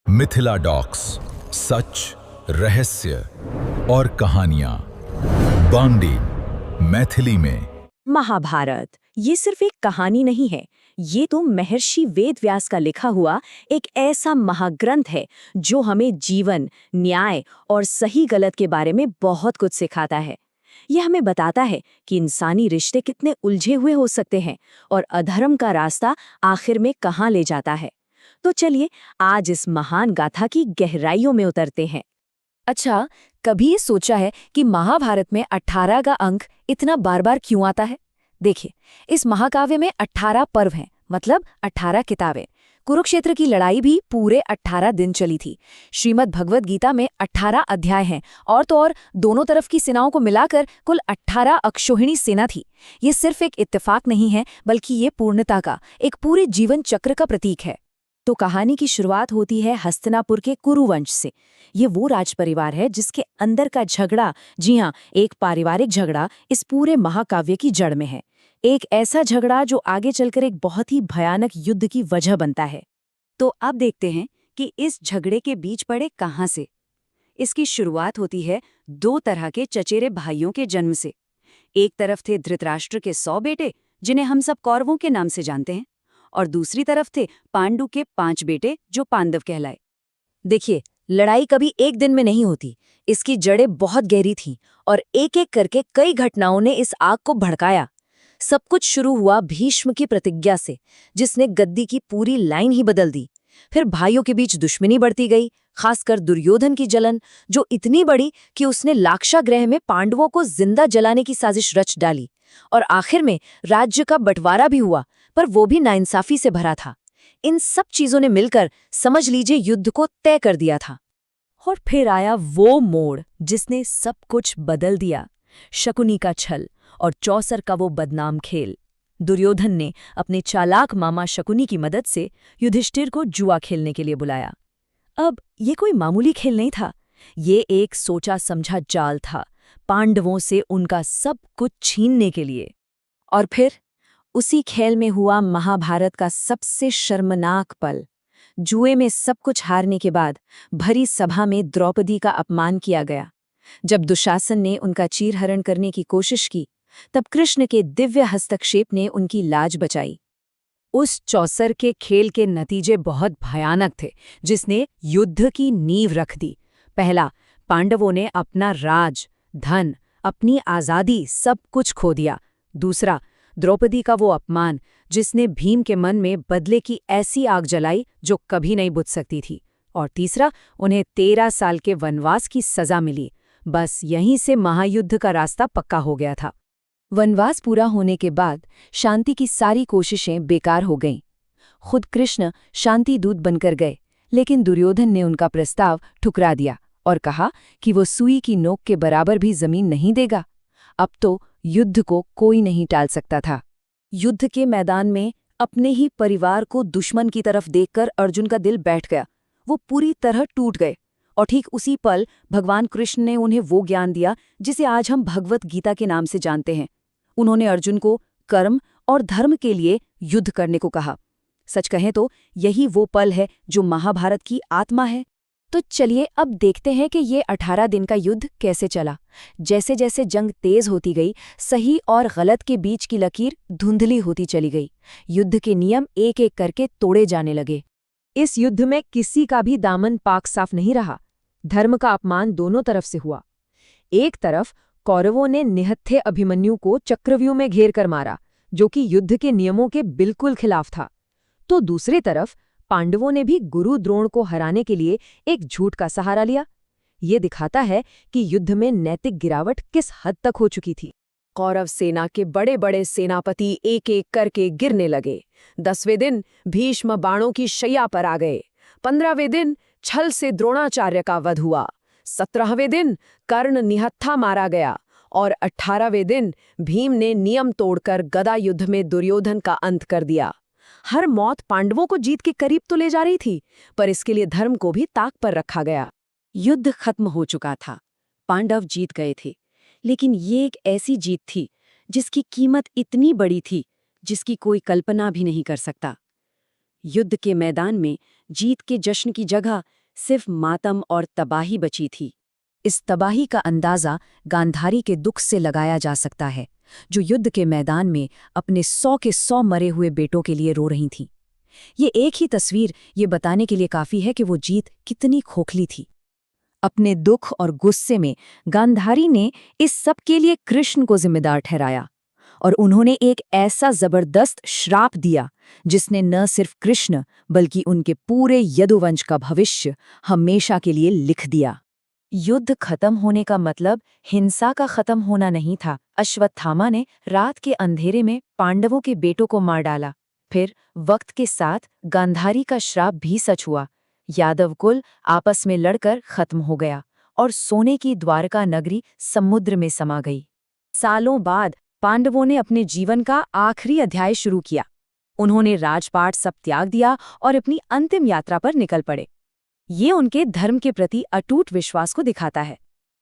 Mithila docs, सच, रहस्य और कहानियां बांडी मैथिली में। महाभारत ये सिर्फ एक कहानी नहीं है, ये तो महर्षि वेदव्यास का लिखा हुआ एक ऐसा महाग्रंथ है जो हमें जीवन, न्याय और सही गलत के बारे में बहुत कुछ सिखाता है। यह हमें बताता है कि इंसानी रिश्ते कितने उलझे हुए हो सकते हैं और अधर्म का रास्ता आखिर में कहाँ ले जाता है। तो चलिए आज इस महान गाथा की गहराइयों में उतरते हैं। अच्छा, कभी ये सोचा है कि महाभारत में 18 का अंक इतना बार बार क्यों आता है? देखिए, इस महाकाव्य में 18 पर्व हैं, मतलब 18 किताबें। कुरुक्षेत्र की लड़ाई भी पूरे 18 दिन चली थी। श्रीमद् भगवद गीता में 18 अध्याय हैं और तो और दोनों तरफ की सेनाओं को मिलाकर कुल 18 अक्षौहिणी सेना थी। ये सिर्फ एक इत्तेफाक नहीं है, बल्कि ये पूर्णता का, एक पूरे जीवन चक्र का प्रतीक है। तो कहानी की शुरुआत होती है हस्तिनापुर के कुरुवंश से। ये वो राजपरिवार है जिसके अंदर का झगड़ा, जी हाँ, एक पारिवारिक झगड़ा, इस पूरे महाकाव्य की जड़ में है। एक ऐसा झगड़ा जो आगे चलकर एक बहुत ही भयानक युद्ध की वजह बनता है। तो अब देखते हैं कि इस झगड़े के बीच पड़े कहाँ से। इसकी शुरुआत होती है दो तरह के चचेरे भाइयों के जन्म से। एक तरफ थे धृतराष्ट्र के 100 बेटे, जिन्हें हम सब कौरवों के नाम से जानते हैं, और दूसरी तरफ थे पांडु के 5 बेटे, जो पांडव कहलाए। देखिए, लड़ाई कभी एक दिन में नहीं होती। इसकी जड़ें बहुत गहरी थीं और एक एक करके कई घटनाओं ने इस आग को भड़काया। सब कुछ शुरू हुआ भीष्म की प्रतिज्ञा से, जिसने गद्दी की पूरी लाइन ही बदल दी। फिर भाइयों के बीच दुश्मनी बढ़ती गई, खासकर दुर्योधन की जलन, जो इतनी बड़ी कि उसने लाक्षागृह में पांडवों को जिंदा जलाने की साजिश रच डाली। और आखिर में राज्य का बंटवारा भी हुआ, पर वो भी नाइंसाफी से भरा था। इन सब चीजों ने मिलकर समझ लीजिए युद्ध को तय कर दिया था। और फिर आया वो मोड़ जिसने सब कुछ बदल दिया। शकुनी का छल और चौसर का वो बदनाम खेल। दुर्योधन ने अपने चालाक मामा शकुनी की मदद से युधिष्ठिर को जुआ खेलने के लिए बुलाया। अब ये कोई मामूली खेल नहीं था, ये एक सोचा समझा जाल था, पांडवों से उनका सब कुछ छीनने के लिए। और फिर उसी खेल में हुआ महाभारत का सबसे शर्मनाक पल। जुए में सब कुछ हारने के बाद भरी सभा में द्रौपदी का अपमान किया गया। जब दुशासन ने उनका चीरहरण करने की कोशिश की, तब कृष्ण के दिव्य हस्तक्षेप ने उनकी लाज बचाई। उस चौसर के खेल के नतीजे बहुत भयानक थे, जिसने युद्ध की नींव रख दी। पहला, पांडवों ने अपना राज, धन, अपनी आज़ादी सब कुछ खो दिया। दूसरा, द्रौपदी का वो अपमान, जिसने भीम के मन में बदले की ऐसी आग जलाई जो कभी नहीं बुझ सकती थी। और तीसरा, उन्हें 13 साल के वनवास की सजा मिली। बस यहीं से महायुद्ध का रास्ता पक्का हो गया था। वनवास पूरा होने के बाद शांति की सारी कोशिशें बेकार हो गईं। खुद कृष्ण शांति दूत बनकर गए, लेकिन दुर्योधन ने उनका प्रस्ताव ठुकरा दिया और कहा कि वो सुई की नोक के बराबर भी जमीन नहीं देगा। अब तो युद्ध को कोई नहीं टाल सकता था। युद्ध के मैदान में अपने ही परिवार को दुश्मन की तरफ देखकर अर्जुन का दिल बैठ गया। वो पूरी तरह टूट गए। और ठीक उसी पल भगवान कृष्ण ने उन्हें वो ज्ञान दिया जिसे आज हम भगवत गीता के नाम से जानते हैं। उन्होंने अर्जुन को कर्म और धर्म के लिए युद्ध करने को कहा। सच कहें तो यही वो पल है जो महाभारत की आत्मा है। तो चलिए अब देखते हैं कि ये 18 दिन का युद्ध कैसे चला। जैसे जैसे जंग तेज होती गई, सही और गलत के बीच की लकीर धुंधली होती चली गई। युद्ध के नियम एक एक करके तोड़े जाने लगे। इस युद्ध में किसी का भी दामन पाक साफ नहीं रहा। धर्म का अपमान दोनों तरफ से हुआ। एक तरफ कौरवों ने निहत्थे अभिमन्यु को चक्रव्यूह में घेर कर मारा, जो कि युद्ध के नियमों के बिल्कुल खिलाफ था। तो दूसरी तरफ पांडवों ने भी गुरु द्रोण को हराने के लिए एक झूठ का सहारा लिया। ये दिखाता है कि युद्ध में नैतिक गिरावट किस हद तक हो चुकी थी। कौरव सेना के बड़े बड़े सेनापति एक एक करके गिरने लगे। 10वें दिन भीष्म बाणों की शैया पर आ गए। 15वें दिन छल से द्रोणाचार्य का वध हुआ। 17वें दिन कर्ण निहत्था मारा गया और 18वें दिन भीम ने नियम तोड़कर गदा युद्ध में दुर्योधन का अंत कर दिया। हर मौत पांडवों को जीत के करीब तो ले जा रही थी, पर इसके लिए धर्म को भी ताक पर रखा गया। युद्ध खत्म हो चुका था, पांडव जीत गए थे, लेकिन ये एक ऐसी जीत थी जिसकी कीमत इतनी बड़ी थी जिसकी कोई कल्पना भी नहीं कर सकता। युद्ध के मैदान में जीत के जश्न की जगह सिर्फ मातम और तबाही बची थी। इस तबाही का अंदाजा गांधारी के दुख से लगाया जा सकता है, जो युद्ध के मैदान में अपने 100 के 100 मरे हुए बेटों के लिए रो रही थीं। ये एक ही तस्वीर ये बताने के लिए काफी है कि वो जीत कितनी खोखली थी। अपने दुख और गुस्से में गांधारी ने इस सब के लिए कृष्ण को जिम्मेदार ठहराया और उन्होंने एक ऐसा जबरदस्त श्राप दिया जिसने न सिर्फ कृष्ण बल्कि उनके पूरे यदुवंश का भविष्य हमेशा के लिए लिख दिया। युद्ध खत्म होने का मतलब हिंसा का खत्म होना नहीं था। अश्वत्थामा ने रात के अंधेरे में पांडवों के बेटों को मार डाला। फिर वक्त के साथ गांधारी का श्राप भी सच हुआ। यादव कुल आपस में लड़कर खत्म हो गया और सोने की द्वारका नगरी समुद्र में समा गई। सालों बाद पांडवों ने अपने जीवन का आखिरी अध्याय शुरू किया। उन्होंने राजपाट सब त्याग दिया और अपनी अंतिम यात्रा पर निकल पड़े। ये उनके धर्म के प्रति अटूट विश्वास को दिखाता है।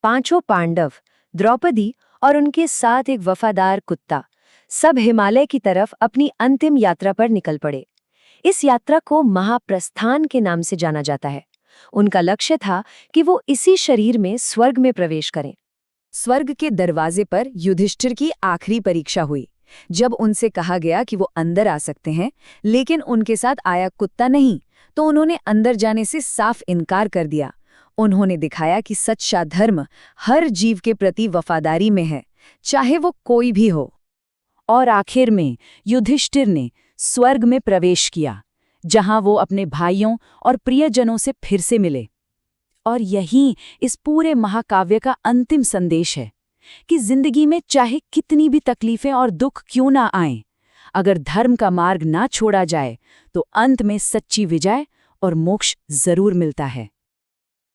5 पांडव, द्रौपदी और उनके साथ एक वफादार कुत्ता, सब हिमालय की तरफ अपनी अंतिम यात्रा पर निकल पड़े। इस यात्रा को महाप्रस्थान के नाम से जाना जाता है। उनका लक्ष्य था कि वो इसी शरीर में स्वर्ग में प्रवेश करें। स्वर्ग के दरवाजे पर युधिष्ठिर की आखिरी परीक्षा हुई, जब उनसे कहा गया कि वो अंदर आ सकते हैं, लेकिन उनके साथ आया कुत्ता नहीं, तो उन्होंने अंदर जाने से साफ इनकार कर दिया। उन्होंने दिखाया कि सच्चा धर्म हर जीव के प्रति वफादारी में है, चाहे वो कोई भी हो। और आखिर में युधिष्ठिर ने स्वर्ग में प्रवेश किया, जहां वो अपने भाइयों और प्रियजनों से फिर से मिले। और यही इस पूरे महाकाव्य का अंतिम संदेश है कि जिंदगी में चाहे कितनी भी तकलीफें और दुख क्यों ना आएं, अगर धर्म का मार्ग ना छोड़ा जाए तो अंत में सच्ची विजय और मोक्ष जरूर मिलता है।